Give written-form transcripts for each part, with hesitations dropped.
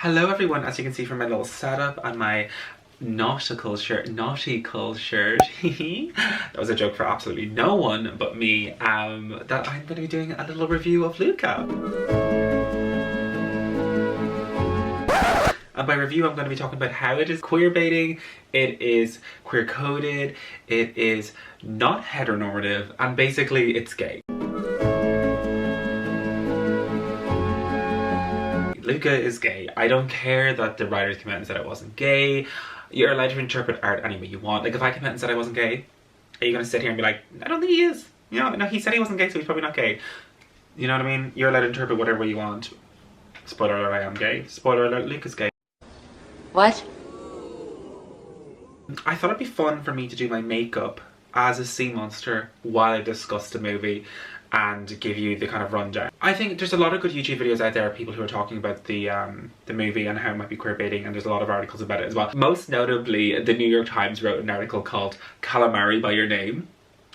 Hello everyone, as you can see from my little setup and my nautical shirt, that was a joke for absolutely no one but me, that I'm going to be doing a little review of Luca. And by review, I'm going to be talking about how it is queer baiting, it is queer coded, it is not heteronormative, and basically it's gay. Luca is gay. I don't care that the writers came out and said I wasn't gay. You're allowed to interpret art any way you want. Like, if I came out and said I wasn't gay, are you going to sit here and be like, I don't think he is? You know, no, he said he wasn't gay, so he's probably not gay. You know what I mean? You're allowed to interpret whatever way you want. Spoiler alert, I am gay. Spoiler alert, Luca's gay. What? I thought it'd be fun for me to do my makeup as a sea monster while I discuss the movie and give you the kind of rundown. I think there's a lot of good YouTube videos out there of people who are talking about the movie and how it might be queer baiting, and there's a lot of articles about it as well. Most notably, the New York Times wrote an article called Calamari by Your Name.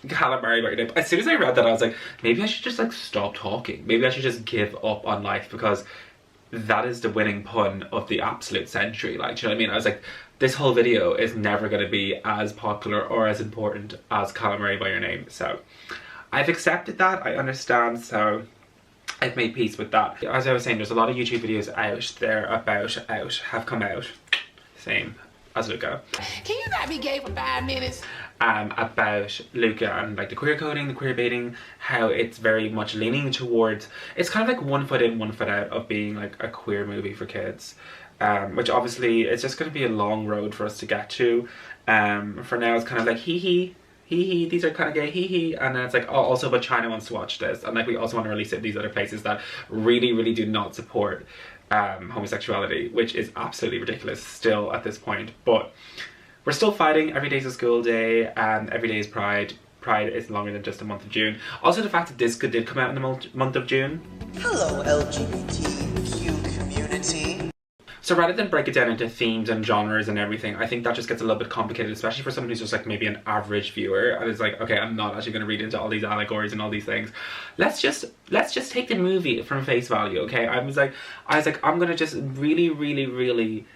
Calamari by Your Name. As soon as I read that, I was like, maybe I should just like stop talking. Maybe I should just give up on life, because that is the winning pun of the absolute century. Like, do you know what I mean? I was like, this whole video is never going to be as popular or as important as Calamari by Your Name. So I've accepted that, I understand, so I've made peace with that. As I was saying, there's a lot of YouTube videos out there have come out, same as Luca. Can you not be gay for 5 minutes? About Luca and like the queer coding, the queer baiting, how it's very much leaning towards, it's kind of like one foot in, one foot out of being like a queer movie for kids. Which obviously it's just going to be a long road for us to get to. For now it's kind of like hee, these are kind of gay, hee, and then it's like, oh, also, but China wants to watch this, and like we also want to release it in these other places that really do not support homosexuality, which is absolutely ridiculous still at this point. But we're still fighting. Every day's a school day, and every day is Pride. Pride is longer than just the month of June. Also, the fact that this did come out in the month of June. Hello, LGBTQ community. So rather than break it down into themes and genres and everything, I think that just gets a little bit complicated, especially for someone who's just like maybe an average viewer and is like, okay, I'm not actually going to read into all these allegories and all these things. Let's just take the movie from face value, okay? I was like, I'm going to just really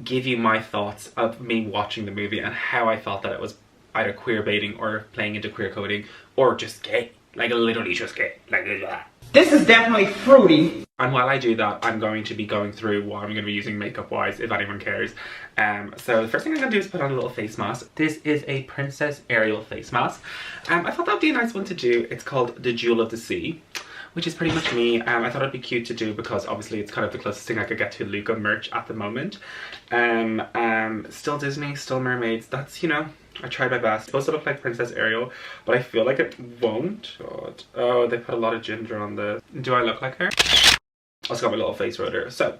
give you my thoughts of me watching the movie and how I felt that it was either queer baiting or playing into queer coding or just gay. Like, literally just gay. Like, blah. This is definitely fruity. And while I do that, I'm going to be going through what I'm going to be using makeup wise, if anyone cares. So the first thing I'm going to do is put on a little face mask. This is a Princess Ariel face mask. I thought that would be a nice one to do. It's called the Jewel of the Sea, which is pretty much me. I thought it'd be cute to do because obviously it's kind of the closest thing I could get to Luca merch at the moment. Still Disney, still mermaids. That's, you know, I tried my best. It's supposed to look like Princess Ariel, but I feel like it won't. God. Oh, they put a lot of ginger on this. Do I look like her? I also got my little face rotor. So,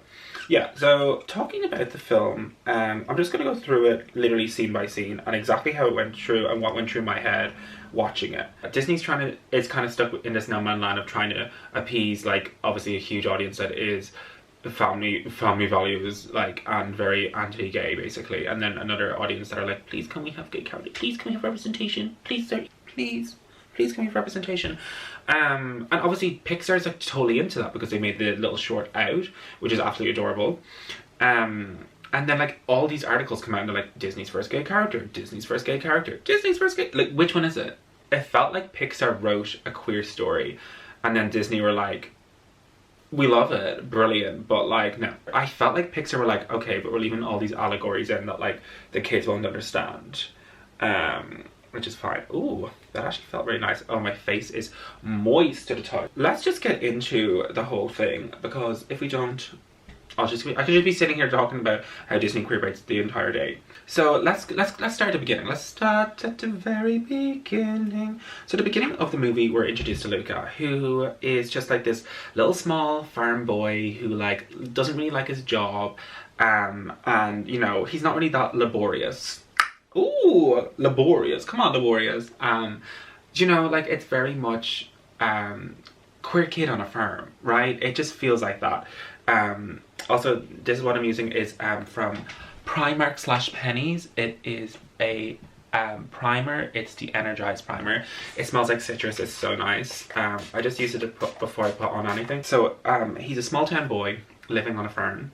yeah. So, talking about the film, I'm just going to go through it literally scene by scene and exactly how it went through and what went through my head watching it. Disney's is kind of stuck in this no man land of trying to appease, like, obviously a huge audience that is family values, like, and very anti-gay basically, and then another audience that are like, please can we have gay characters, please can we have representation, please sir, please can we have representation. And obviously Pixar's like totally into that because they made the little short Out, which is absolutely adorable. And then like all these articles come out and they're like, Disney's first gay character, Disney's first gay character, Disney's first gay, like, which one is it? It felt like Pixar wrote a queer story and then Disney were like, we love it, brilliant, but like, no. I felt like Pixar were like, okay, but we're leaving all these allegories in that like the kids won't understand, which is fine. Ooh, that actually felt very nice. Oh, my face is moist to the touch. Let's just get into the whole thing, because if we don't, I could just be sitting here talking about how Disney queer baits the entire day. So let's start at the beginning. Let's start at the very beginning. So the beginning of the movie, we're introduced to Luca, who is just like this little small farm boy who like doesn't really like his job, and you know, he's not really that laborious. Ooh, laborious. Come on, laborious. You know, like, it's very much queer kid on a farm, right? It just feels like that. Also, this is what I'm using is from Primark / Pennies. It is a primer. It's the Energized primer. It smells like citrus. It's so nice. I just use it before I put on anything. So he's a small town boy living on a farm,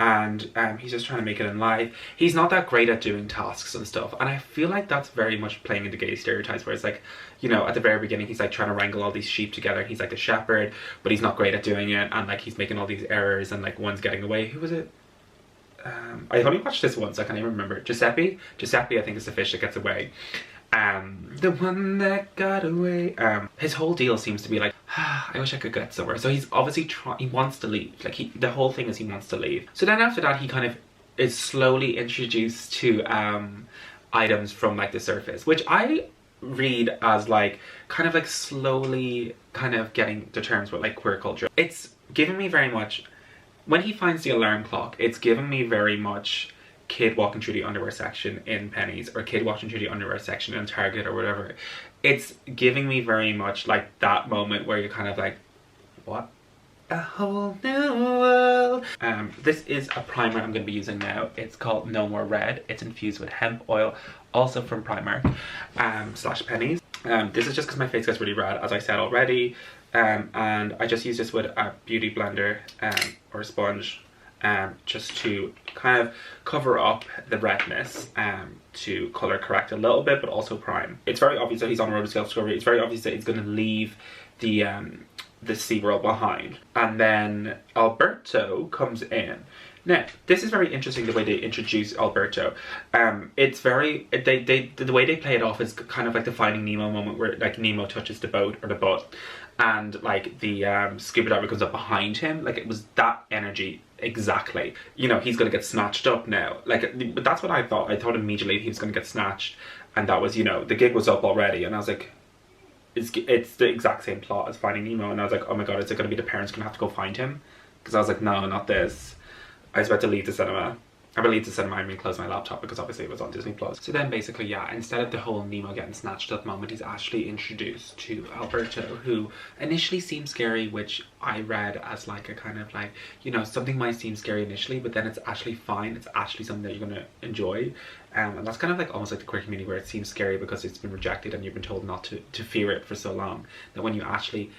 and he's just trying to make it in life. He's not that great at doing tasks and stuff, and I feel like that's very much playing into gay stereotypes, where it's like, you know, at the very beginning he's like trying to wrangle all these sheep together, he's like the shepherd, but he's not great at doing it, and like he's making all these errors, and like one's getting away. Who was it? I only watched this once, I can't even remember. Giuseppe I think is the fish that gets away. The one that got away. His whole deal seems to be like, I wish I could get somewhere. So he's obviously he wants to leave. Like the whole thing is he wants to leave. So then after that he kind of is slowly introduced to items from like the surface, which I read as like kind of like slowly kind of getting to terms with like queer culture. It's giving me very much, when he finds the alarm clock, it's giving me very much kid walking through the underwear section in Penny's, or kid walking through the underwear section in Target, or whatever. It's giving me very much like that moment where you're kind of like, what? A whole new world. This is a primer I'm going to be using now. It's called No More Red. It's infused with hemp oil, also from Primark slash Penny's. This is just because my face gets really red, as I said already, and I just use this with a beauty blender or a sponge, just to kind of cover up the redness, to colour correct a little bit, but also prime. It's very obvious that he's on a road to self-discovery. It's very obvious that he's going to leave the SeaWorld behind. And then Alberto comes in. Now, this is very interesting, the way they introduce Alberto. It's very, the way they play it off is kind of like the Finding Nemo moment, where like Nemo touches the boat or the butt, and like the scuba diver comes up behind him. Like it was that energy exactly. You know, he's gonna get snatched up now. Like, but that's what I thought. I thought immediately he was gonna get snatched, and that was, you know, the gig was up already, and I was like, it's the exact same plot as Finding Nemo, and I was like, oh my god, is it gonna be the parents gonna have to go find him? Because I was like, no, not this. I was about to leave the cinema. I believe the cinema, I mean close my laptop, because obviously it was on Disney Plus. So then basically, yeah, instead of the whole Nemo getting snatched up moment, he's actually introduced to Alberto, who initially seems scary, which I read as like a kind of like, you know, something might seem scary initially, but then it's actually fine. It's actually something that you're gonna enjoy. And that's kind of like almost like the queer community, where it seems scary because it's been rejected and you've been told not to fear it for so long, that when you actually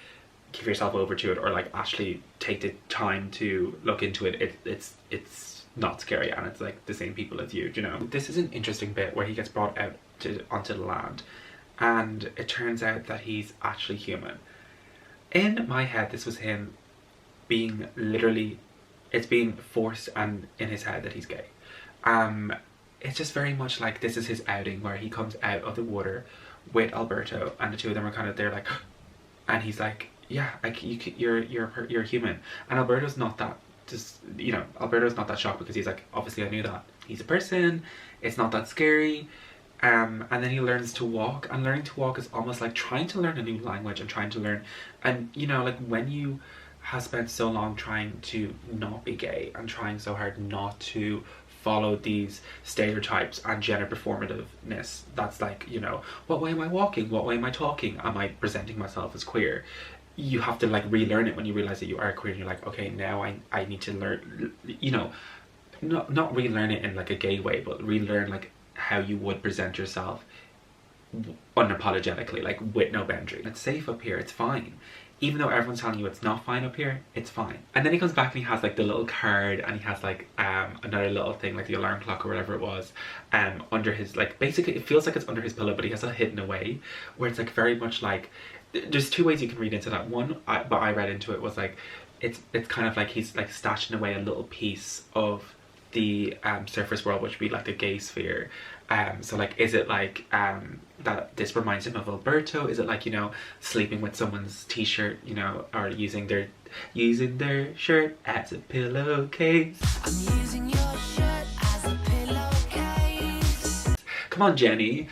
give yourself over to it, or like actually take the time to look into it, it's not scary, and it's like the same people as you know. This is an interesting bit where he gets brought out onto the land, and it turns out that he's actually human. In my head, this was him being literally, it's being forced and in his head that he's gay. It's just very much like this is his outing, where he comes out of the water with Alberto, and the two of them are kind of there like, and he's like, yeah, like you're human. And Alberto's not that, just, you know, Alberto's not that shocked, because he's like, obviously I knew that. He's a person, it's not that scary. And then he learns to walk, and learning to walk is almost like trying to learn a new language, and trying to learn, and you know, like when you have spent so long trying to not be gay, and trying so hard not to follow these stereotypes and gender performativeness, that's like, you know, what way am I walking? What way am I talking? Am I presenting myself as queer? You have to like relearn it when you realize that you are queer, and you're like, okay, now I need to learn, you know, not relearn it in like a gay way, but relearn like how you would present yourself unapologetically, like with no boundary. It's safe up here, it's fine. Even though everyone's telling you it's not fine up here, it's fine. And then he comes back and he has like the little card, and he has like another little thing, like the alarm clock or whatever it was, under his, like, basically it feels like it's under his pillow, but he has it hidden away, where it's like very much like, there's two ways you can read into that. One, but I read into it, was like, it's kind of like he's like stashing away a little piece of the surface world, which would be like the gay sphere. So like, is it like that this reminds him of Alberto? Is it like, you know, sleeping with someone's t-shirt, you know, or using their shirt as a pillowcase? I'm using your shirt as a pillowcase. Come on, Jenny.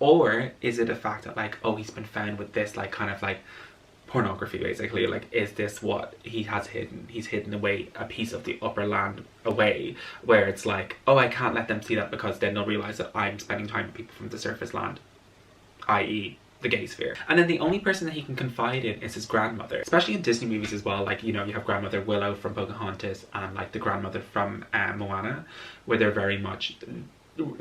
Or is it a fact that like, oh, he's been found with this like kind of like pornography, basically? Like, is this what he has hidden? He's hidden away a piece of the upper land away, where it's like, oh, I can't let them see that, because then they'll realize that I'm spending time with people from the surface land, i.e. the gay sphere. And then the only person that he can confide in is his grandmother, especially in Disney movies as well. Like, you know, you have grandmother Willow from Pocahontas, and like the grandmother from Moana, where they're very much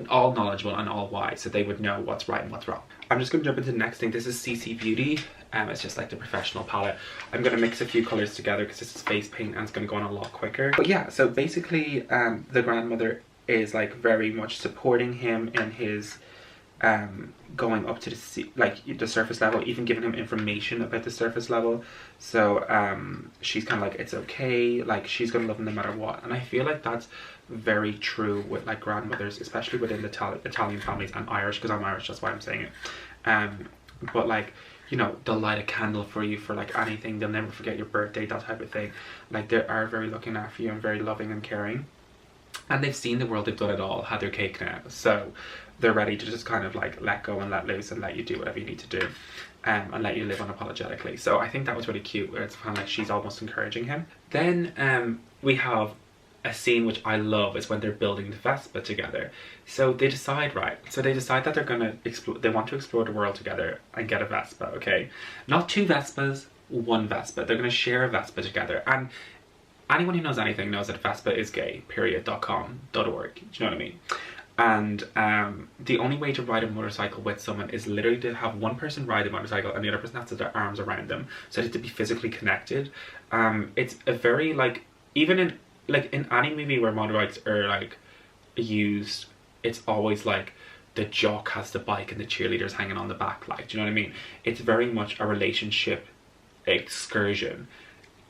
all knowledgeable and all wise, so they would know what's right and what's wrong. I'm just going to jump into the next thing. This is CC Beauty. It's just like the professional palette. I'm going to mix a few colors together because this is face paint and it's going to go on a lot quicker. But yeah, so basically the grandmother is like very much supporting him in his going up to the surface level, even giving him information about the surface level. So she's kind of like, it's okay, like she's gonna love him no matter what. And I feel like that's very true with like grandmothers, especially within the Italian families and Irish, because I'm Irish, that's why I'm saying it. But like, you know, they'll light a candle for you for like anything, they'll never forget your birthday, that type of thing. Like they are very looking after you and very loving and caring. And they've seen the world, they've done it all, had their cake now. So they're ready to just kind of like let go and let loose and let you do whatever you need to do. And let you live unapologetically. So I think that was really cute, where it's kind of like she's almost encouraging him. Then we have a scene which I love, is when they're building the Vespa together. So they decide, that they're gonna explore, they want to explore the world together and get a Vespa, okay? Not 2 Vespas, 1 Vespa. They're gonna share a Vespa together. And anyone who knows anything knows that Vespa is gay, period.com.org. Do you know what I mean? And the only way to ride a motorcycle with someone is literally to have one person ride the motorcycle and the other person has to have their arms around them, so they have to be physically connected. It's a very like, even in any movie where motorbikes are like used, it's always like the jock has the bike and the cheerleader's hanging on the back, like, do you know what I mean? It's very much a relationship excursion.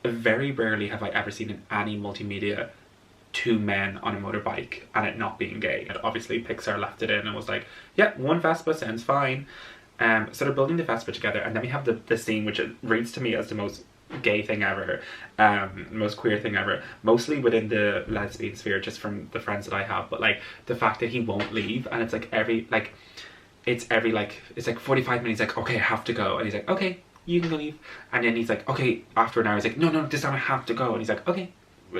Very rarely have I ever seen in any multimedia 2 men on a motorbike and it not being gay. And obviously Pixar left it in and was like, yeah, 1 Vespa sounds fine. So they're building the Vespa together, and then we have the scene which reads to me as the most gay thing ever, most queer thing ever, mostly within the lesbian sphere, just from the friends that I have. But like the fact that he won't leave, and it's like it's like 45 minutes, like, okay, I have to go, and he's like, okay, you can go leave. And then he's like, okay, after an hour, he's like, no, this time I have to go. And he's like, okay,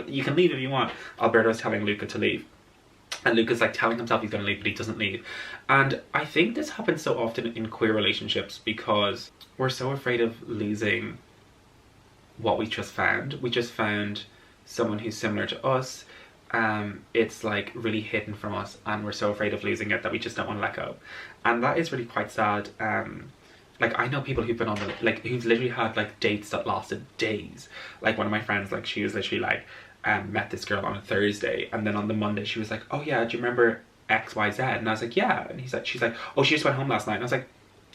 you can leave if you want. Alberto's telling Luca to leave. And Luca's like telling himself he's going to leave, but he doesn't leave. And I think this happens so often in queer relationships because we're so afraid of losing what we just found. We just found someone who's similar to us. It's like really hidden from us, and we're so afraid of losing it that we just don't want to let go. And that is really quite sad. Like, I know people who've been on the, like, who've literally had like dates that lasted days. Like, one of my friends, like, she was literally like, met this girl on a Thursday, and then on the Monday she was like, oh yeah, do you remember XYZ? And I was like, yeah. And she's like, oh, she just went home last night. And I was like,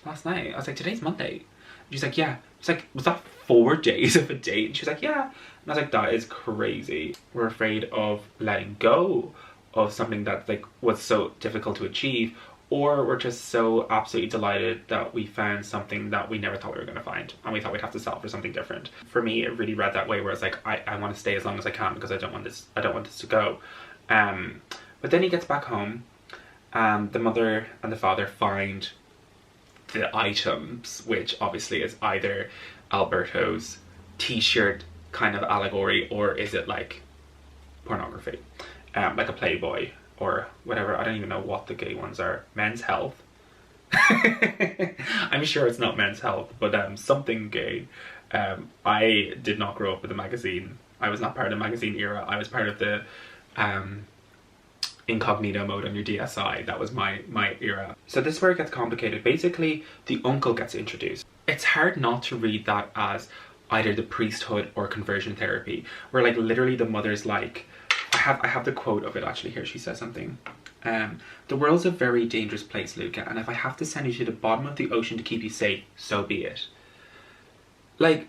last night? I was like, today's Monday. And she's like, yeah. It's like, was that 4 days of a date? And she was like, yeah. And I was like, that is crazy. We're afraid of letting go of something that like was so difficult to achieve, or we're just so absolutely delighted that we found something that we never thought we were going to find, and we thought we'd have to settle for something different. For me, it really read that way, where it's like, I want to stay as long as I can because I don't want this to go. But then he gets back home, and the mother and the father find the items, which obviously is either Alberto's t-shirt kind of allegory, or is it like pornography, like a Playboy or whatever. I don't even know what the gay ones are. Men's Health. I'm sure it's not Men's Health, but something gay. I did not grow up with a magazine. I was not part of the magazine era. I was part of the incognito mode on your DSi. That was my era. So this is where it gets complicated. Basically, the uncle gets introduced. It's hard not to read that as either the priesthood or conversion therapy, where like literally the mother's like, I have the quote of it actually here. She says something. The world's a very dangerous place, Luca, and if I have to send you to the bottom of the ocean to keep you safe, so be it. Like,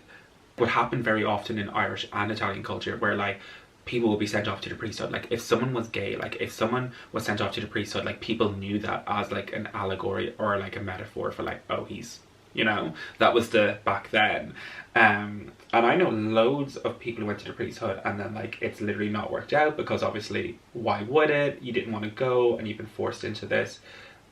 what happened very often in Irish and Italian culture, where like people will be sent off to the priesthood. Like, if someone was gay, like if someone was sent off to the priesthood, like people knew that as like an allegory or like a metaphor for like, oh, he's, you know, that was the back then. And I know loads of people who went to the priesthood and then like it's literally not worked out, because obviously why would it? You didn't want to go and you've been forced into this,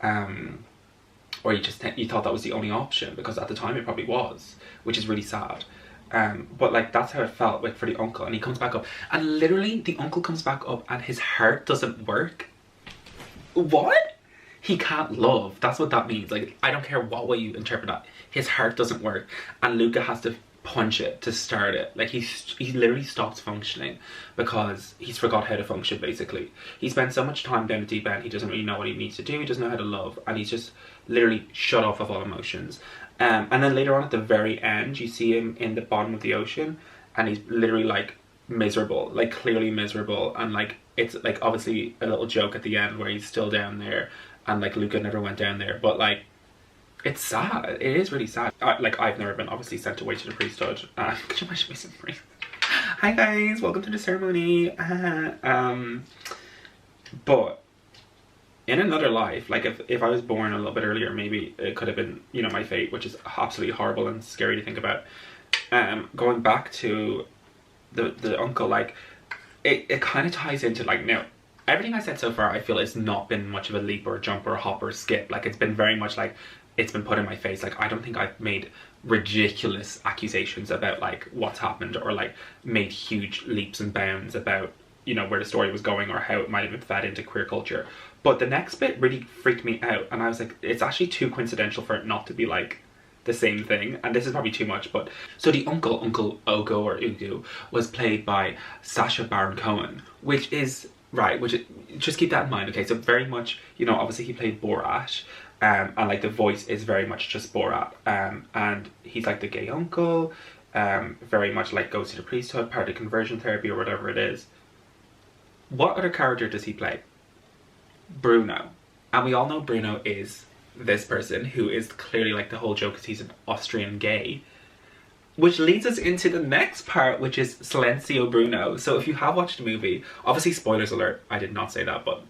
or you thought that was the only option, because at the time it probably was, which is really sad. But like that's how it felt like for the uncle, and he comes back up and literally the uncle comes back up and his heart doesn't work. What? He can't love. That's what that means. Like, I don't care what way you interpret that. His heart doesn't work. And Luca has to punch it to start it. Like he literally stops functioning because he's forgot how to function basically. He spent so much time down the deep end, he doesn't really know what he needs to do, he doesn't know how to love, and he's just literally shut off of all emotions. And then later on at the very end, you see him in the bottom of the ocean, and he's literally like miserable, like clearly miserable, and like it's like obviously a little joke at the end where he's still down there, and like Luca never went down there, but like it's sad. It is really sad. Like, I've never been obviously sent away to the priesthood. Could you imagine me some priest? Hi guys, welcome to the ceremony. But in another life, like if I was born a little bit earlier, maybe it could have been, you know, my fate, which is absolutely horrible and scary to think about. Going back to the uncle, like it kind of ties into like, now everything I said so far, I feel it's not been much of a leap or a jump or a hop or a skip. Like it's been very much like it's been put in my face. Like I don't think I've made ridiculous accusations about like what's happened, or like made huge leaps and bounds about, you know, where the story was going or how it might have been fed into queer culture. But the next bit really freaked me out, and I was like, it's actually too coincidental for it not to be like the same thing, and this is probably too much. But so the Uncle Ogo or Ugu was played by Sacha Baron Cohen, which is right, which is, just keep that in mind. Okay, so very much, you know, obviously he played Borat, and like the voice is very much just Borat, and he's like the gay uncle, very much like goes to the priesthood, part of conversion therapy or whatever it is. What other character does he play? Bruno. And we all know Bruno is this person who is clearly like the whole joke because he's an Austrian gay. Which leads us into the next part, which is Silenzio Bruno. So if you have watched the movie, obviously spoilers alert, I did not say that, but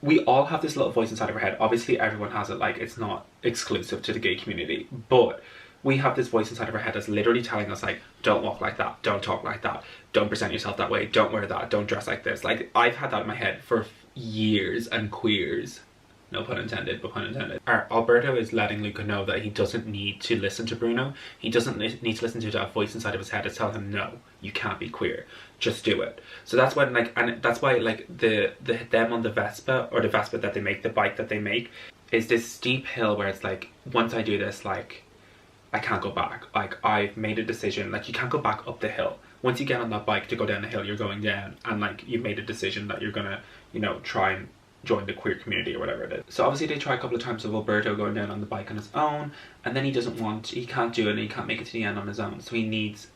we all have this little voice inside of our head. Obviously everyone has it, like it's not exclusive to the gay community, but we have this voice inside of our head that's literally telling us like, don't walk like that, don't talk like that, don't present yourself that way, don't wear that, don't dress like this. Like I've had that in my head for years and queers. No pun intended, but pun intended. Alberto is letting Luca know that he doesn't need to listen to Bruno. He doesn't need to listen to that voice inside of his head that's telling him, no, you can't be queer. Just do it. So that's when, like, and that's why, like, them on the Vespa, or the Vespa that they make, the bike that they make, is this steep hill where it's like, once I do this, like, I can't go back. Like, I've made a decision. Like, you can't go back up the hill. Once you get on that bike to go down the hill, you're going down. And, like, you've made a decision that you're gonna, you know, try and join the queer community or whatever it is. So obviously they try a couple of times with Alberto going down on the bike on his own, and then he can't do it, and he can't make it to the end on his own, so he needs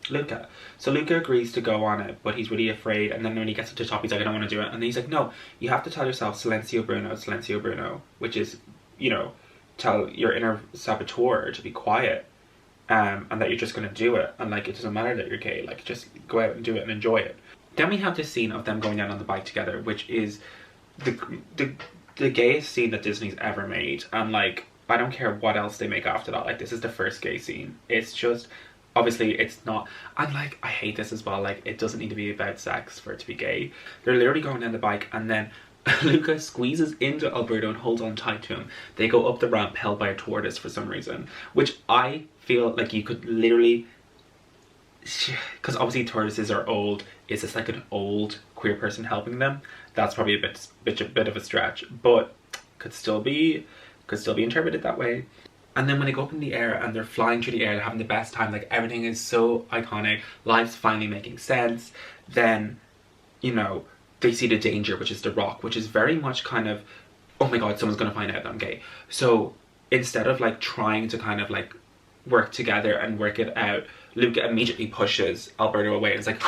Luca. So Luca agrees to go on it, but he's really afraid, and then when he gets to the top he's like, I don't want to do it, and then he's like, no, you have to tell yourself Silenzio Bruno, which is, you know, tell your inner saboteur to be quiet, and that you're just going to do it, and like it doesn't matter that you're gay, like just go out and do it and enjoy it. Then we have this scene of them going down on the bike together, which is the gayest scene that Disney's ever made, and like I don't care what else they make after that, like this is the first gay scene. It's just, obviously it's not, and like I hate this as well, like it doesn't need to be about sex for it to be gay. They're literally going down the bike, and then Luca squeezes into Alberto and holds on tight to him. They go up the ramp held by a tortoise for some reason, which I feel like you could literally, because obviously tortoises are old, is this like an old queer person helping them? That's probably a bit of a stretch, but could still be interpreted that way. And then when they go up in the air and they're flying through the air, they're having the best time, like everything is so iconic, life's finally making sense. Then, you know, they see the danger, which is the rock, which is very much kind of, oh my god, someone's gonna find out that I'm gay. So instead of like trying to kind of like work together and work it out, Luca immediately pushes Alberto away and it's like,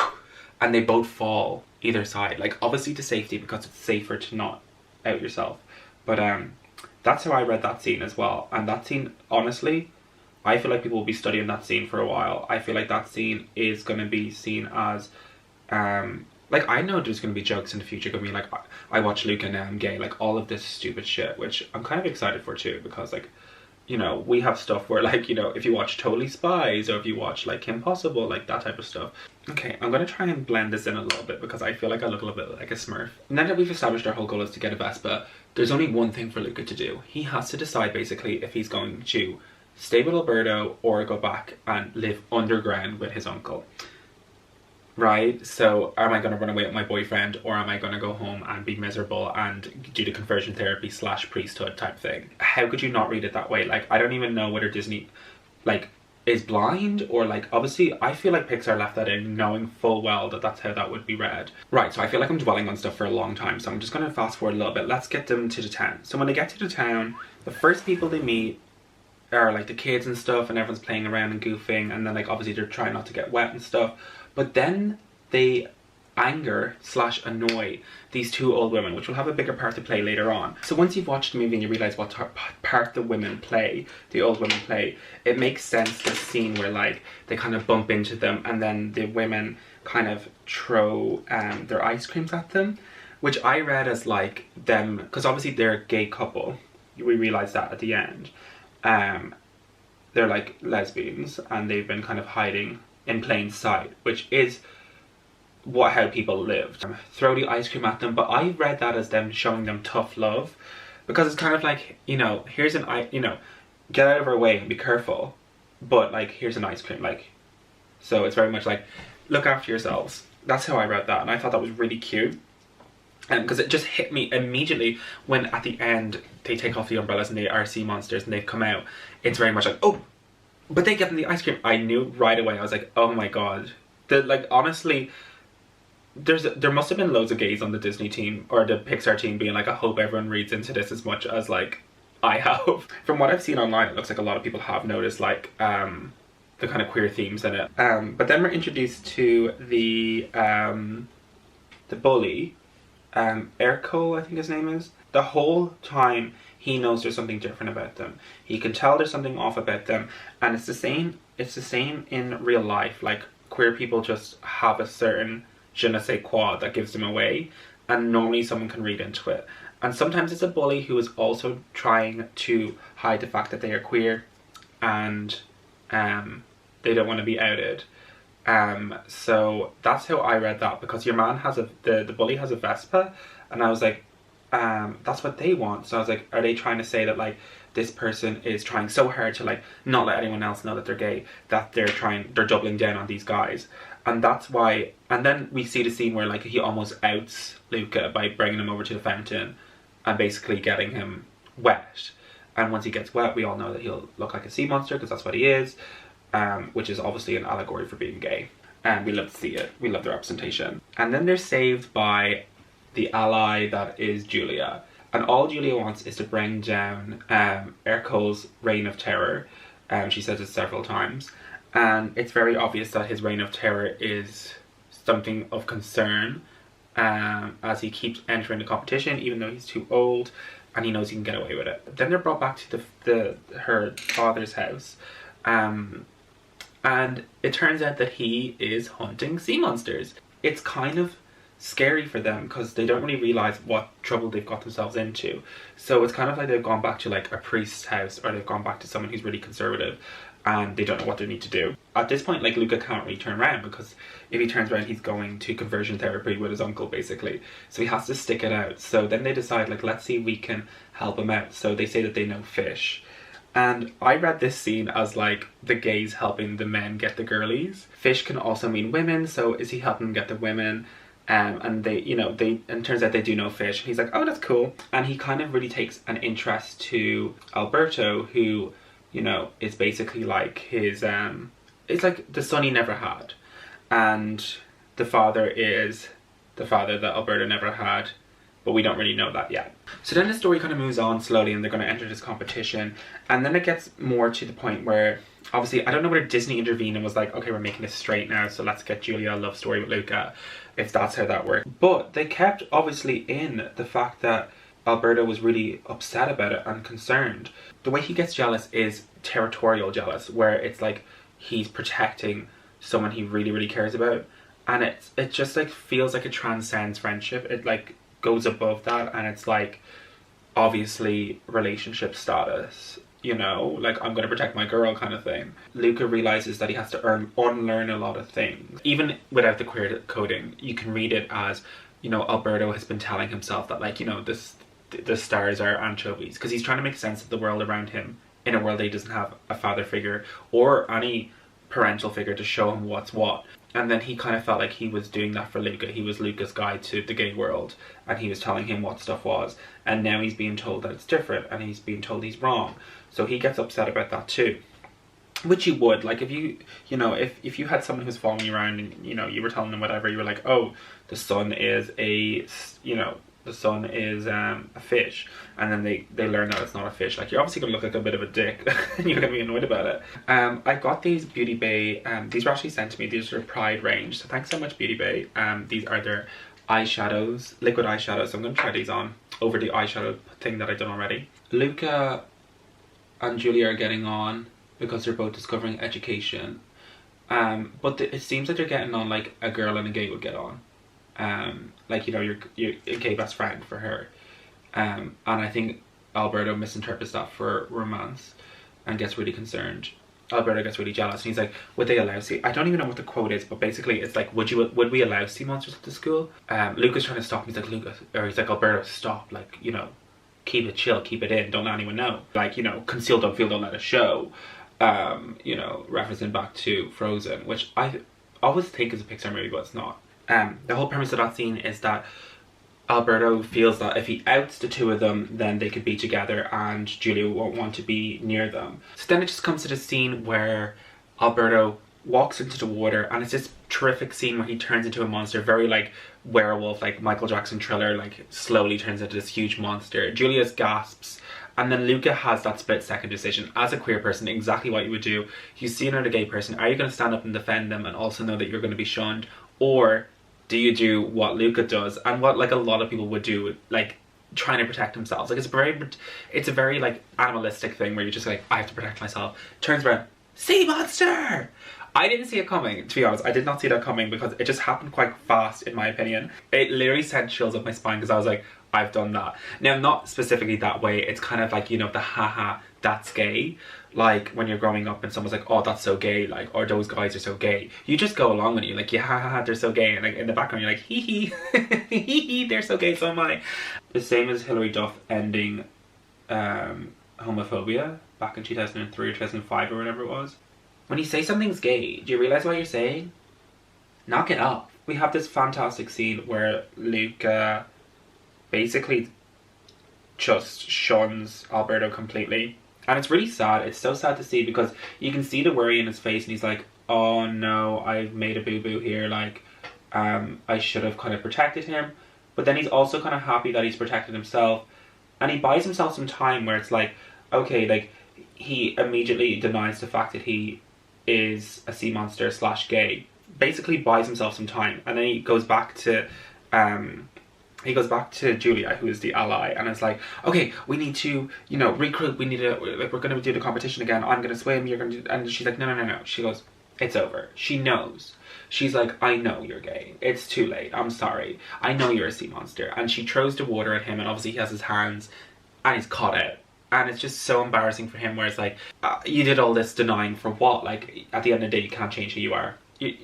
and they both fall either side, like obviously to safety because it's safer to not out yourself. But that's how I read that scene as well. And that scene, honestly, I feel like people will be studying that scene for a while. I feel like that scene is going to be seen as like, I know there's going to be jokes in the future going to be like, I watch Luca now I'm gay, like all of this stupid shit, which I'm kind of excited for too, because like, you know, we have stuff where like, you know, if you watch Totally Spies or if you watch like Kim Possible, like that type of stuff. Okay, I'm going to try and blend this in a little bit because I feel like I look a little bit like a smurf. Now that we've established our whole goal is to get a Vespa, there's only one thing for Luca to do. He has to decide basically if he's going to stay with Alberto or go back and live underground with his uncle. Right? So am I going to run away with my boyfriend, or am I going to go home and be miserable and do the conversion therapy / priesthood type thing? How could you not read it that way? Like, I don't even know whether Disney, like, is blind, or like, obviously I feel like Pixar left that in knowing full well that that's how that would be read. Right, so I feel like I'm dwelling on stuff for a long time, so I'm just going to fast forward a little bit. Let's get them to the town. So when they get to the town, the first people they meet are like the kids and stuff, and everyone's playing around and goofing, and then like obviously they're trying not to get wet and stuff, but then they anger / annoy these two old women, which will have a bigger part to play later on. So once you've watched the movie and you realise what part the women play, the old women play, it makes sense, this scene where like they kind of bump into them and then the women kind of throw their ice creams at them, which I read as like them, because obviously they're a gay couple, we realise that at the end. They're like lesbians and they've been kind of hiding in plain sight, which is how people lived. Throw the ice cream at them, but I read that as them showing them tough love, because it's kind of like, you know, here's an get out of our way and be careful, but like here's an ice cream, like, so it's very much like look after yourselves. That's how I read that, and I thought that was really cute. Because it just hit me immediately when at the end they take off the umbrellas and they are sea monsters and they've come out. It's very much like, oh, but they get them the ice cream. I knew right away. I was like, oh my god. Like, honestly, there must have been loads of gays on the Disney team or the Pixar team being like, I hope everyone reads into this as much as like I have. From what I've seen online, it looks like a lot of people have noticed like the kind of queer themes in it. But then we're introduced to the bully. Erko, I think his name is. The whole time he knows there's something different about them. He can tell there's something off about them, and it's the same in real life. Like, queer people just have a certain je ne sais quoi that gives them away, and normally someone can read into it. And sometimes it's a bully who is also trying to hide the fact that they are queer and they don't want to be outed. So that's how I read that, because your man has the bully has a Vespa, and I was like, that's what they want. So I was like, are they trying to say that like this person is trying so hard to like not let anyone else know that they're gay, that they're doubling down on these guys? And that's why. And then we see the scene where like he almost outs Luca by bringing him over to the fountain and basically getting him wet. And once he gets wet, we all know that he'll look like a sea monster, because that's what he is. Which is obviously an allegory for being gay, and we love to see it. We love the representation. And then they're saved by the ally that is Julia, and all Julia wants is to bring down Erko's reign of terror. She says it several times, and it's very obvious that his reign of terror is something of concern, as he keeps entering the competition even though he's too old and he knows he can get away with it. Then they're brought back to her father's house, and it turns out that he is hunting sea monsters. It's kind of scary for them because they don't really realise what trouble they've got themselves into. So it's kind of like they've gone back to like a priest's house, or they've gone back to someone who's really conservative, and they don't know what they need to do. At this point, like, Luca can't really turn around, because if he turns around he's going to conversion therapy with his uncle basically. So he has to stick it out. So then they decide, like, let's see if we can help him out. So they say that they know fish. And I read this scene as like the gays helping the men get the girlies. Fish can also mean women, so is he helping them get the women? And they, you know, and it turns out they do know fish. And he's like, oh, that's cool. And he kind of really takes an interest to Alberto, who, you know, is basically like his, it's like the son he never had. And the father is the father that Alberto never had, but we don't really know that yet. So then the story kind of moves on slowly, and they're going to enter this competition, and then it gets more to the point where, obviously, I don't know whether Disney intervened and was like, okay, we're making this straight now, so let's get Julia a love story with Luca, if that's how that worked. But they kept, obviously, in the fact that Alberto was really upset about it and concerned. The way he gets jealous is territorial jealous, where it's like he's protecting someone he really, really cares about, and it just like feels like it transcends friendship. It like goes above that, and it's like obviously relationship status, you know, like I'm gonna protect my girl kind of thing. Luca realizes that he has to unlearn a lot of things. Even without the queer coding, you can read it as, you know, Alberto has been telling himself that, like, you know, the stars are anchovies, because he's trying to make sense of the world around him in a world that he doesn't have a father figure or any parental figure to show him what's what. And then he kind of felt like he was doing that for Luca. He was Luca's guide to the gay world, and he was telling him what stuff was. And now he's being told that it's different, and he's being told he's wrong. So he gets upset about that too. which you would, like, if you, you know, if you had someone who's following you around and, you know, you were telling them whatever, you were like, oh, the sun is a, you know, the sun is a fish, and then they learn that it's not a fish, like, you're obviously gonna look like a bit of a dick and you're gonna be annoyed about it. I got these Beauty Bay, these were actually sent to me, these are Pride range, so thanks so much Beauty Bay. These are their eyeshadows, liquid eyeshadows, so I'm gonna try these on over the eyeshadow thing that I've done already. Luca and Julia are getting on because they're both discovering education, but it seems like they're getting on like a girl and a gay would get on. Like, you know, you're a gay best friend for her, and I think Alberto misinterprets that for romance and gets really concerned. Alberto gets really jealous and he's like, would they allow I don't even know what the quote is, but basically it's like, would we allow sea monsters at the school? Luca's trying to stop him. He's like, Luca, or he's like, Alberto, stop, like, you know, keep it chill, keep it in, don't let anyone know, like, you know, conceal, don't feel, don't let it show. You know, referencing back to Frozen, which I always think is a Pixar movie, but it's not. The whole premise of that scene is that Alberto feels that if he outs the two of them, then they could be together and Julia won't want to be near them. So then it just comes to the scene where Alberto walks into the water, and it's this terrific scene where he turns into a monster, very like werewolf, like Michael Jackson Thriller, like slowly turns into this huge monster. Julia gasps, and then Luca has that split-second decision as a queer person, exactly what you would do. You see another gay person, are you going to stand up and defend them and also know that you're going to be shunned, or do you do what Luca does and what like a lot of people would do, like trying to protect themselves? Like, it's a very like animalistic thing where you're just like, I have to protect myself. Turns around, sea monster! I didn't see it coming, to be honest. I did not see that coming because it just happened quite fast, in my opinion. It literally sent chills up my spine because I was like, I've done that. Now, not specifically that way. It's kind of like, you know, the haha, that's gay. Like when you're growing up and someone's like, oh, that's so gay, like, or those guys are so gay. You just go along with it. You're like, yeah, haha, they're so gay. And like in the background, you're like, hee hee, hee hee, they're so gay, so am I. The same as Hilary Duff ending homophobia back in 2003 or 2005 or whatever it was. When you say something's gay, do you realise what you're saying? Knock it off. We have this fantastic scene where Luca basically just shuns Alberto completely. And it's really sad. It's so sad to see because you can see the worry in his face and he's like, oh no, I've made a boo-boo here. Like, I should have kind of protected him. But then he's also kind of happy that he's protected himself. And he buys himself some time where it's like, okay, like, he immediately denies the fact that he is a sea monster / gay. Basically buys himself some time. And then he goes back to Julia, who is the ally, and it's like, okay, we need to, you know, recruit, we need to, like, we're going to do the competition again, I'm going to swim, you're going to do, and she's like, no. She goes, it's over. She knows. She's like, I know you're gay. It's too late. I'm sorry. I know you're a sea monster. And she throws the water at him, and obviously he has his hands, and he's caught out. And it's just so embarrassing for him, where it's like, you did all this denying for what? Like, at the end of the day, you can't change who you are.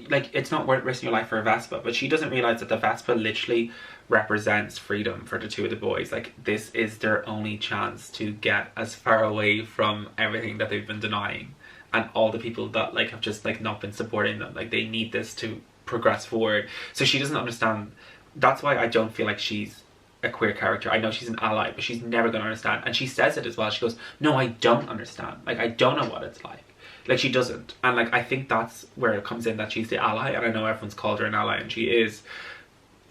Like, it's not worth risking your life for a Vespa, but she doesn't realise that the Vespa literally represents freedom for the two of the boys. Like, this is their only chance to get as far away from everything that they've been denying and all the people that like have just like not been supporting them. Like, they need this to progress forward. So she doesn't understand. That's why I don't feel like she's a queer character. I know she's an ally, but she's never going to understand. And she says it as well. She goes, no, I don't understand. Like, I don't know what it's like. Like, she doesn't. And like, I think that's where it comes in, that she's the ally. And I know everyone's called her an ally, and she is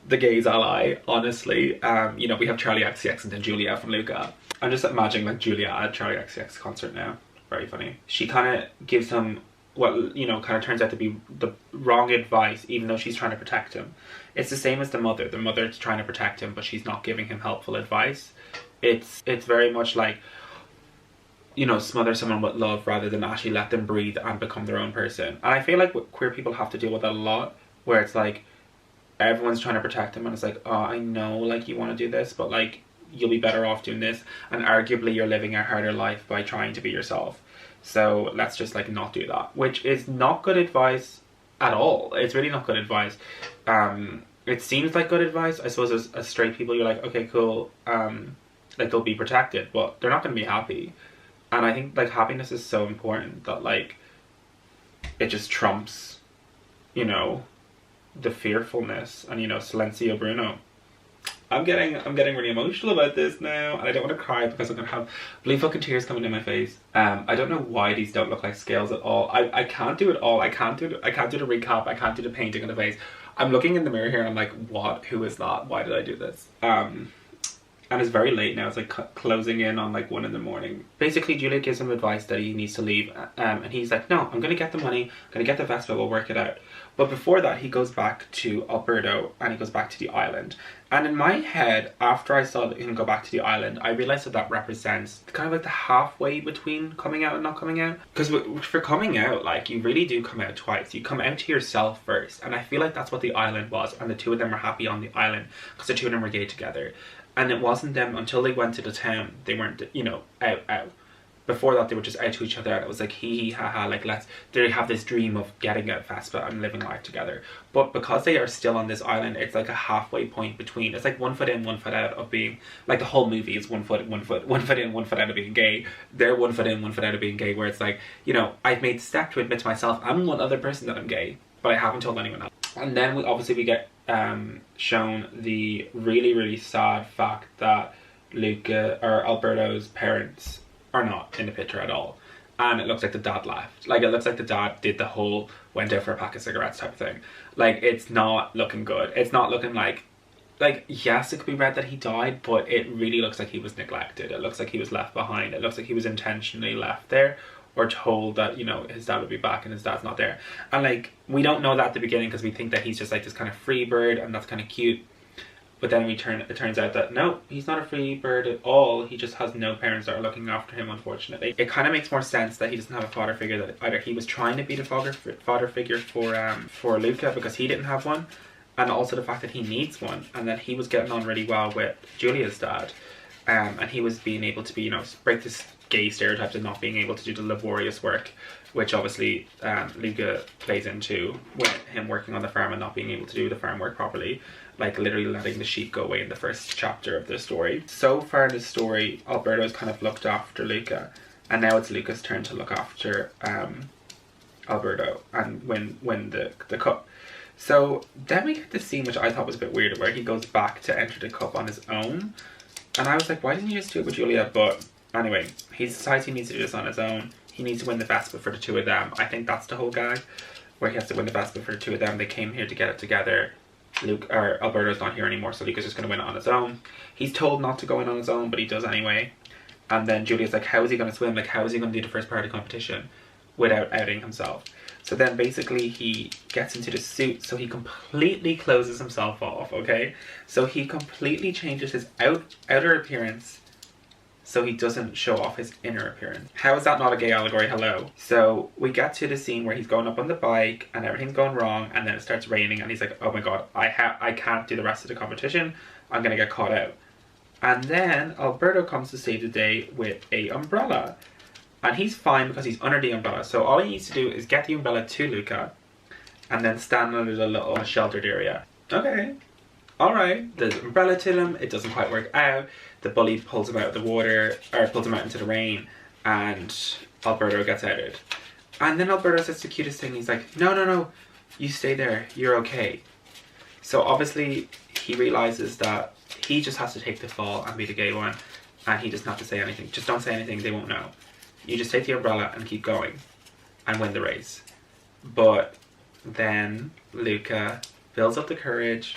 the gays' ally, honestly. You know, we have Charlie XCX and then Julia from Luca. I'm just imagining like Julia at Charlie XCX concert now. Very funny. She kind of gives him what, you know, kind of turns out to be the wrong advice, even though she's trying to protect him. It's the same as the mother. The mother's trying to protect him, but she's not giving him helpful advice. It's very much like, you know, smother someone with love rather than actually let them breathe and become their own person. And I feel like queer people have to deal with that a lot, where it's like everyone's trying to protect them and it's like, oh, I know, like, you want to do this, but like, you'll be better off doing this, and arguably you're living a harder life by trying to be yourself. So let's just like not do that, which is not good advice at all. It's really not good advice. It seems like good advice, I suppose. As straight people, you're like, okay, cool, like, they'll be protected, but they're not going to be happy. And I think like happiness is so important that like it just trumps, you know, the fearfulness. And, you know, Silenzio Bruno. I'm getting really emotional about this now, and I don't want to cry because I'm gonna have blue fucking tears coming in my face. I don't know why these don't look like scales at all. I can't do it all. I can't do the recap. I can't do the painting on the face. I'm looking in the mirror here and I'm like, what? Who is that? Why did I do this? And it's very late now. It's like closing in on like 1 in the morning. Basically, Julia gives him advice that he needs to leave, and he's like, no, I'm gonna get the money, I'm gonna get the Vespa, we'll work it out. But before that, he goes back to Alberto and he goes back to the island. And in my head, after I saw him go back to the island, I realized that that represents kind of like the halfway between coming out and not coming out. Because for coming out, like, you really do come out twice. You come out to yourself first, and I feel like that's what the island was, and the two of them were happy on the island because the two of them were gay together. And it wasn't them until they went to the town. They weren't, you know, out. Before that, they were just out to each other, and it was like hee ha ha, like they have this dream of getting a Vespa and living life together. But because they are still on this island, it's like a halfway point between. It's like 1 foot in, 1 foot out of being, like the whole movie is 1 foot in, 1 foot out of being gay. They're 1 foot in, 1 foot out of being gay, where it's like, you know, I've made the step to admit to myself, I'm one other person that I'm gay, but I haven't told anyone else. And then we get shown the really sad fact that Luca, or Alberto's parents, are not in the picture at all. And it looks like the dad left. Like, it looks like the dad did the whole went out for a pack of cigarettes type of thing. Like, it's not looking good. It's not looking like, yes, it could be read that he died, but it really looks like he was neglected. It looks like he was left behind. It looks like he was intentionally left there, or told that, you know, his dad would be back and his dad's not there. And like, we don't know that at the beginning because we think that he's just like this kind of free bird, and that's kind of cute. But then it turns out that no, he's not a free bird at all. He just has no parents that are looking after him, unfortunately. It kind of makes more sense that he doesn't have a father figure, that either he was trying to be the father figure for Luca because he didn't have one, and also the fact that he needs one, and that he was getting on really well with Julia's dad, and he was being able to be, you know, break this gay stereotypes of not being able to do the laborious work, which obviously Luca plays into with him working on the farm and not being able to do the farm work properly, like literally letting the sheep go away in the first chapter of the story. So far in the story, Alberto's kind of looked after Luca, and now it's Luca's turn to look after Alberto and win the cup. So then we get this scene which I thought was a bit weird, where he goes back to enter the cup on his own, and I was like, why didn't you just do it with Julia? But anyway, he decides he needs to do this on his own. He needs to win the Vespa for the two of them. I think that's the whole gag, where he has to win the Vespa for the two of them. They came here to get it together. Alberto's not here anymore, so Luca's just going to win it on his own. He's told not to go in on his own, but he does anyway. And then Julia's like, how is he going to swim? Like, how is he going to do the first part of the competition without outing himself? So then basically he gets into the suit, so he completely closes himself off, okay? So he completely changes his outer appearance so he doesn't show off his inner appearance. How is that not a gay allegory? Hello. So we get to the scene where he's going up on the bike and everything's going wrong, and then it starts raining, and he's like, oh my god, I can't do the rest of the competition. I'm gonna get caught out. And then Alberto comes to save the day with a umbrella. And he's fine because he's under the umbrella. So all he needs to do is get the umbrella to Luca and then stand under the little sheltered area. Okay. Alright. There's an umbrella to him. It doesn't quite work out. The bully pulls him out of the water, or pulls him out into the rain, and Alberto gets outed. And then Alberto says the cutest thing. He's like, no, you stay there. You're okay. So obviously he realizes that he just has to take the fall and be the gay one, and he doesn't have to say anything. Just don't say anything. They won't know. You just take the umbrella and keep going and win the race. But then Luca builds up the courage,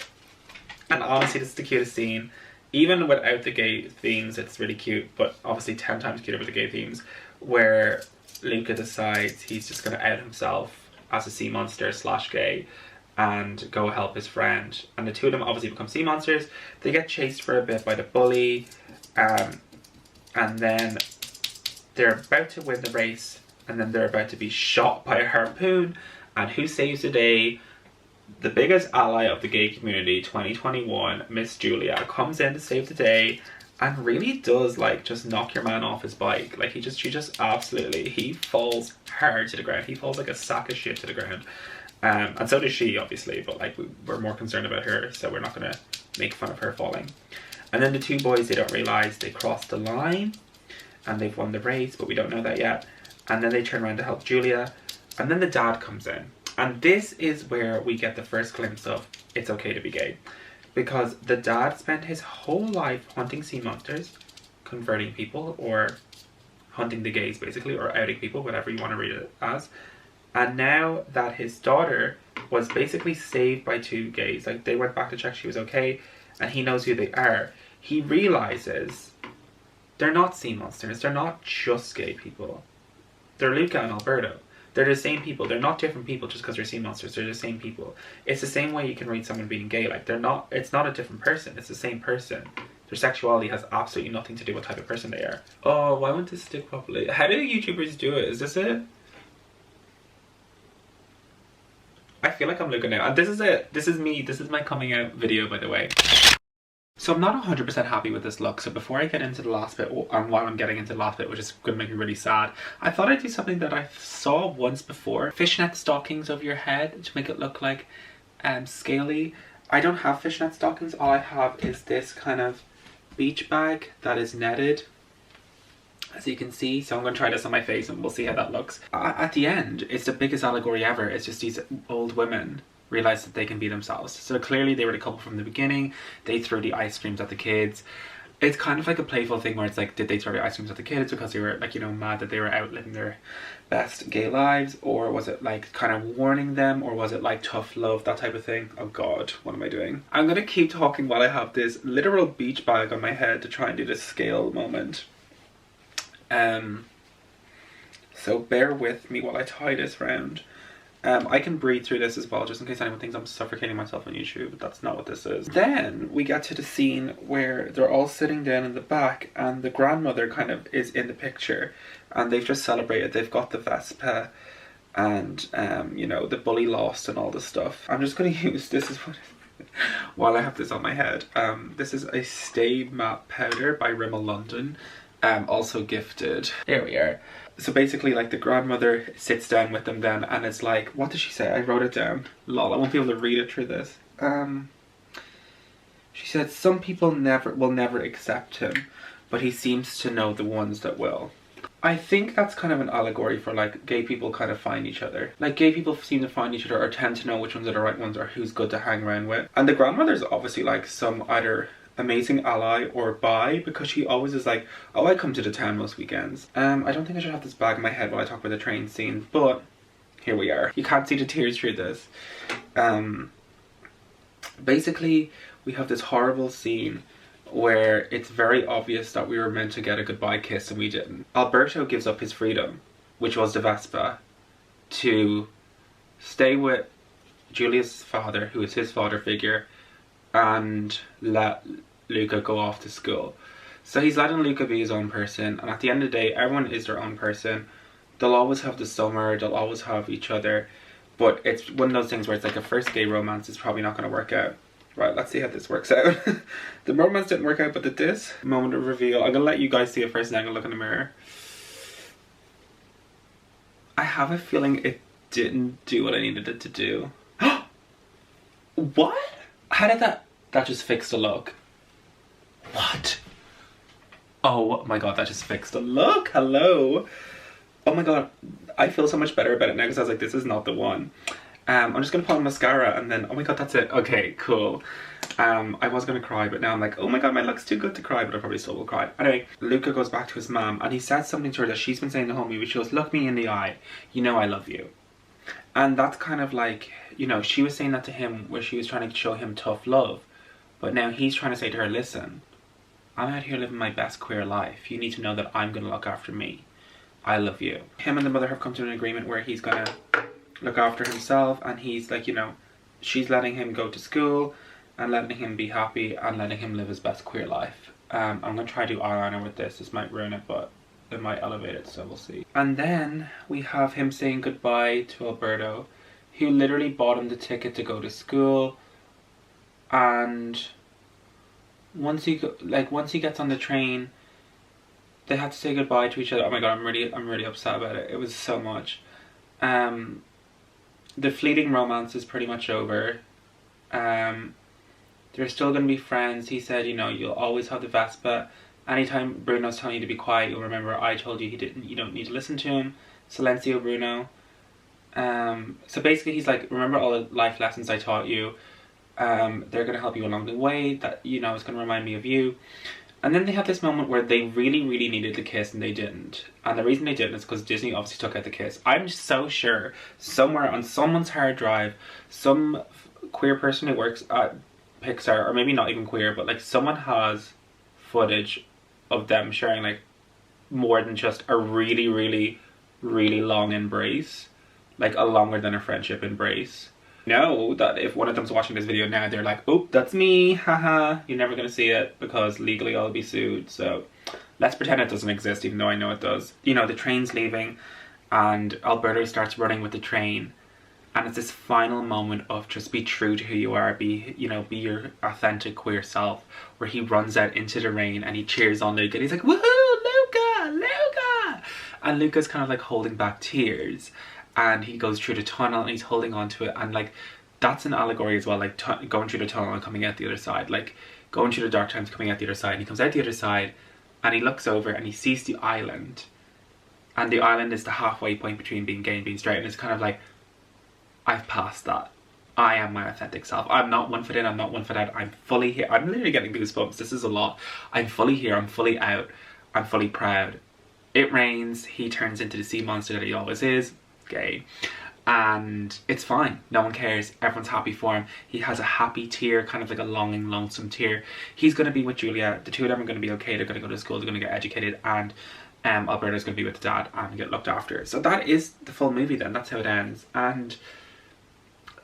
and honestly, this is the cutest scene. Even without the gay themes, it's really cute, but obviously 10 times cuter with the gay themes, where Luca decides he's just going to out himself as a sea monster / gay and go help his friend. And the two of them obviously become sea monsters. They get chased for a bit by the bully, and then they're about to win the race, and then they're about to be shot by a harpoon. And who saves the day? The biggest ally of the gay community, 2021, Miss Julia, comes in to save the day, and really does like just knock your man off his bike. Like, she just absolutely, he falls hard to the ground. He falls like a sack of shit to the ground. And so does she, obviously, but like we're more concerned about her, so we're not gonna make fun of her falling. And then the two boys, they don't realize they crossed the line and they've won the race, but we don't know that yet. And then they turn around to help Julia, and then the dad comes in. And this is where we get the first glimpse of it's okay to be gay. because the dad spent his whole life hunting sea monsters, converting people, or hunting the gays basically, or outing people, whatever you want to read it as. And now that his daughter was basically saved by two gays, like they went back to check she was okay, and he knows who they are, he realizes they're not sea monsters, they're not just gay people. They're Luca and Alberto. They're the same people. They're not different people just because they're sea monsters. They're the same people. It's the same way you can read someone being gay. Like, they're not, it's not a different person. It's the same person. Their sexuality has absolutely nothing to do with what type of person they are. Oh, why won't this stick properly? How do YouTubers do it? Is this it? I feel like I'm looking now. And this is it. This is me. This is my coming out video, by the way. So I'm not 100% happy with this look. So before I get into the last bit, and while I'm getting into the last bit, which is going to make me really sad, I thought I'd do something that I saw once before. Fishnet stockings over your head to make it look like scaly. I don't have fishnet stockings. All I have is this kind of beach bag that is netted, as you can see. So I'm going to try this on my face and we'll see how that looks. At the end, it's the biggest allegory ever. It's just these old women realize that they can be themselves. So clearly they were the couple from the beginning. They threw the ice creams at the kids. It's kind of like a playful thing where it's like, did they throw the ice creams at the kids because they were like, you know, mad that they were out living their best gay lives? Or was it like kind of warning them? Or was it like tough love, that type of thing? Oh God, what am I doing? I'm gonna keep talking while I have this literal beach bag on my head to try and do this scale moment. So bear with me while I tie this round. I can breathe through this as well, just in case anyone thinks I'm suffocating myself on YouTube, but that's not what this is. Then we get to the scene where they're all sitting down in the back and the grandmother kind of is in the picture, and they've just celebrated. They've got the Vespa and, you know, the bully lost and all this stuff. I'm just going to use, this is what, while I have this on my head, this is a Stay Matte Powder by Rimmel London, also gifted. There we are. So basically, like, the grandmother sits down with them then, and it's like, what did she say? I wrote it down. Lol, I won't be able to read it through this. She said, some people will never accept him, but he seems to know the ones that will. I think that's kind of an allegory for, like, gay people kind of find each other. Like, gay people seem to find each other or tend to know which ones are the right ones or who's good to hang around with. And the grandmother's obviously, like, some either amazing ally or bi, because she always is like, oh, I come to the town most weekends. I don't think I should have this bag in my head while I talk about the train scene, but here we are. You can't see the tears through this. Basically, we have this horrible scene where it's very obvious that we were meant to get a goodbye kiss and we didn't. Alberto gives up his freedom, which was the Vespa, to stay with Julia's father, who is his father figure, and let Luca go off to school. So he's letting Luca be his own person, and at the end of the day, everyone is their own person. They'll always have the summer, they'll always have each other, but it's one of those things where it's like a first gay romance is probably not going to work out. Right, let's see how this works out. The romance didn't work out, but did this? Moment of reveal. I'm going to let you guys see it first and then I'm going to look in the mirror. I have a feeling it didn't do what I needed it to do. What? How did that just fixed the look? What? Oh my God, that just fixed the look. Hello. Oh my God, I feel so much better about it now because I was like, this is not the one. I'm just gonna put on mascara and then, oh my God, that's it. Okay, cool. I was gonna cry, but now I'm like, oh my God, my look's too good to cry, but I probably still will cry. Anyway, Luca goes back to his mom and he says something to her that she's been saying the whole movie. She goes, look me in the eye. You know I love you. And that's kind of like, you know, she was saying that to him where she was trying to show him tough love. But now he's trying to say to her, listen, I'm out here living my best queer life. You need to know that I'm going to look after me. I love you. Him and the mother have come to an agreement where he's going to look after himself. And he's like, you know, she's letting him go to school and letting him be happy and letting him live his best queer life. I'm going to try to do eyeliner with this. This might ruin it, but it might elevate it, so we'll see. And then we have him saying goodbye to Alberto, who literally bought him the ticket to go to school. And once he gets on the train, they had to say goodbye to each other. Oh my God, I'm really upset about it. It was so much. The fleeting romance is pretty much over. They're still gonna be friends. He said, you know, you'll always have the Vespa. Anytime Bruno's telling you to be quiet, you'll remember I told you you don't need to listen to him. Silenzio Bruno. So basically he's like, remember all the life lessons I taught you. They're going to help you along the way. That, you know, it's going to remind me of you. And then they have this moment where they really, really needed the kiss and they didn't. And the reason they didn't is because Disney obviously took out the kiss. I'm so sure somewhere on someone's hard drive, some queer person who works at Pixar, or maybe not even queer, but like someone has footage of them sharing like more than just a really, really, really long embrace. Like a longer than a friendship embrace. Know that if one of them's watching this video now, they're like, oh, that's me, haha, you're never gonna see it because legally I'll be sued. So let's pretend it doesn't exist, even though I know it does. You know, the train's leaving and Alberto starts running with the train, and it's this final moment of just be true to who you are, be, you know, be your authentic queer self, where he runs out into the rain and he cheers on Luca and he's like, woohoo, Luca, Luca! And Luca's kind of like holding back tears. And he goes through the tunnel and he's holding on to it, and like that's an allegory as well, like going through the tunnel and coming out the other side, like going through the dark times, coming out the other side. And he comes out the other side and he looks over and he sees the island, and the island is the halfway point between being gay and being straight, and it's kind of like, I've passed that. I am my authentic self. I'm not one foot in, I'm not one foot out, I'm fully here. I'm literally getting goosebumps, this is a lot. I'm fully here, I'm fully out, I'm fully proud. It rains, he turns into the sea monster that he always is, gay, and it's fine, no one cares, everyone's happy for him. He has a happy tear, kind of like a longing, lonesome tear. He's going to be with Julia, the two of them are going to be okay, they're going to go to school, they're going to get educated, and Alberto's going to be with the dad and get looked after. So that is the full movie then, that's how it ends. And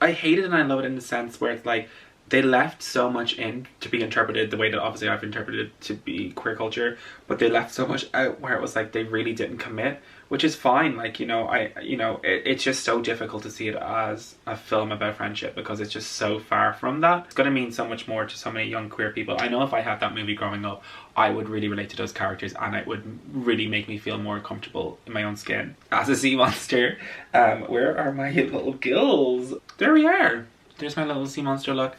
I hate it and I love it in the sense where it's like, they left so much in to be interpreted the way that obviously I've interpreted it to be queer culture, but they left so much out where it was like they really didn't commit, which is fine. Like, you know, it's just so difficult to see it as a film about friendship because it's just so far from that. It's going to mean so much more to so many young queer people. I know if I had that movie growing up, I would really relate to those characters and it would really make me feel more comfortable in my own skin. As a sea monster, where are my little gills? There we are. There's my little sea monster look.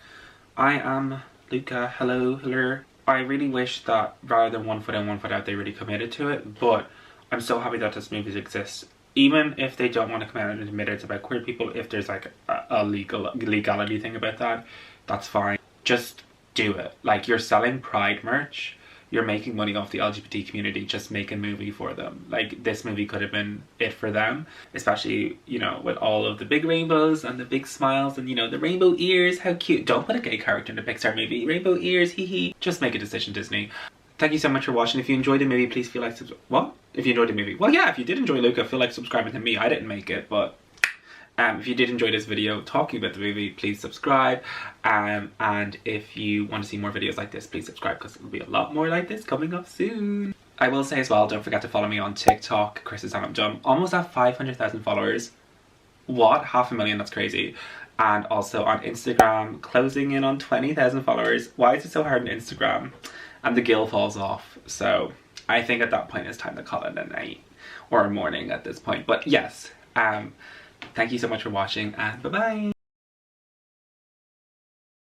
I am Luca, hello. I really wish that rather than one foot in, one foot out, they really committed to it, but I'm so happy that this movie exists. Even if they don't want to come out and admit it's about queer people, if there's like a legality thing about that, that's fine. Just do it. Like, you're selling Pride merch, you're making money off the LGBT community, just make a movie for them. Like, this movie could have been it for them, especially, you know, with all of the big rainbows and the big smiles and, you know, the rainbow ears, how cute. Don't put a gay character in a Pixar movie. Rainbow ears, hee hee. Just make a decision, Disney. Thank you so much for watching. If you enjoyed the movie, please feel like what? If you enjoyed the movie? Well, yeah, if you did enjoy Luca, feel like subscribing to me. I didn't make it, but if you did enjoy this video talking about the movie, please subscribe. And if you want to see more videos like this, please subscribe because there'll be a lot more like this coming up soon. I will say as well, don't forget to follow me on TikTok, chrisisainmdom. Almost at 500,000 followers. What? 500,000, that's crazy. And also on Instagram, closing in on 20,000 followers. Why is it so hard on Instagram? And the gill falls off. So I think at that point it's time to call it a night. Or a morning at this point. But yes, thank you so much for watching and bye-bye.